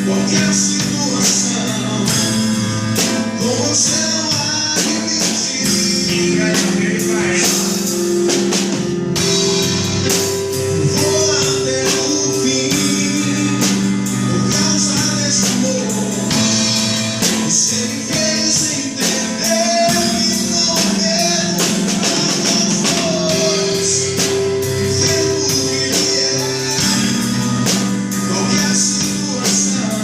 qualquer situação, com você não há limite. Vou até o fim, por causa desse amor. Você me fez entender que não é nada mais. Viver por que é, qualquer situação,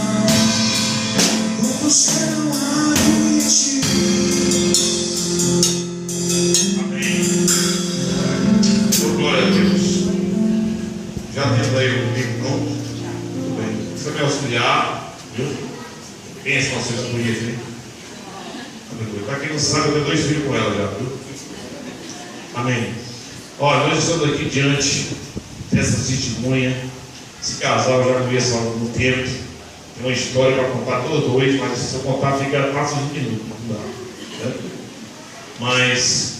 com você não há limite. Amém. Oh, glória a Deus. Já temos aí o livro pronto? Muito bem. Você vai auxiliar, viu? Pensa nas suas escolhas, hein? Aleluia. Para quem não sabe, eu tenho 2 filhos com ela já, viu? Amém. Olha, nós estamos aqui diante dessa testemunha. Esse casal eu já conheço há algum tempo. Tem uma história para contar toda noite, mas se eu contar fica quase 20 minutos. Não dá, né? Mas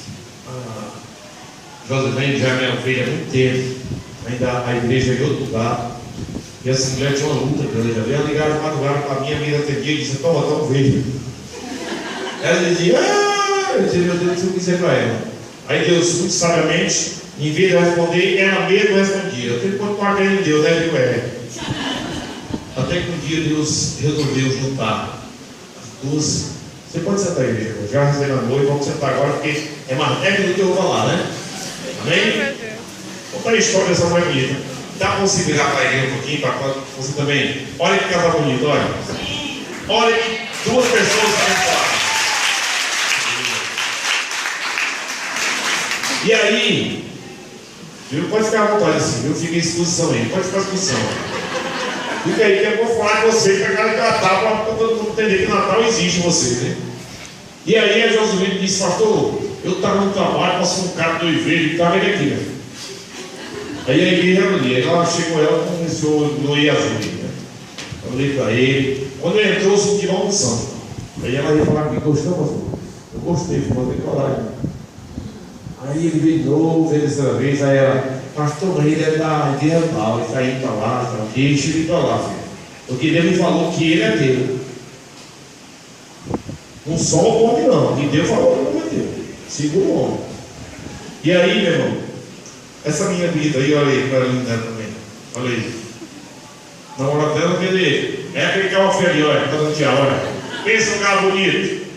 Joselene já é minha ovelha há muito tempo. Ainda a igreja é em outro lugar. E essa mulher tinha uma luta grande. Ela ligava de madrugada para mim, a minha atendia e disse: toma ovelha. Ela dizia: eu disse: meu Deus, o que eu quiser para ela. Aí Deus, muito sabiamente, em vez de responder, ela mesma respondia. Eu tenho que continuar crendo em Deus, né, viu? Até que um dia Deus resolveu juntar as duas. Você pode sentar aí, igreja. Já recebeu a noite, vamos sentar agora, porque é mais técnico do que eu vou falar, né? Amém? Conta a história dessa mulher bonita. Dá para você virar para ele um pouquinho, para você também. Olha que casal bonito, olha. Olha que 2 pessoas abençoadas. E aí, viu? Pode ficar à vontade assim, viu? Fica em exposição aí, pode ficar em exposição. Fica aí que eu vou falar com você para cada Natal, para todo mundo entender que Natal existe em você, né? E aí a Joselene disse: pastor, eu estava no trabalho, passou um cara do igreja e estava ele aqui, né? Aí a igreja ali, aí ela chegou, ela começou no Iazul, né? Eu falei para ele, quando ele entrou, eu senti uma unção. Aí ela ia falar comigo: gostou, pastor? Eu gostei, falei: tem coragem. Aí ele veio de novo, veio dessa vez, aí ela: pastor, ele é da igreja tal, ele está indo para lá, deixa ele para lá, filho. Porque Deus me falou que ele é Deus. Não só o homem não, e Deus falou que o homem é Deus. Segura o homem. E aí, meu irmão, essa minha vida aí, olha aí, para ela linda também. Olha aí. Na hora dela, é aquele carro ali, olha, tá no dia, olha. Pensa um carro bonito.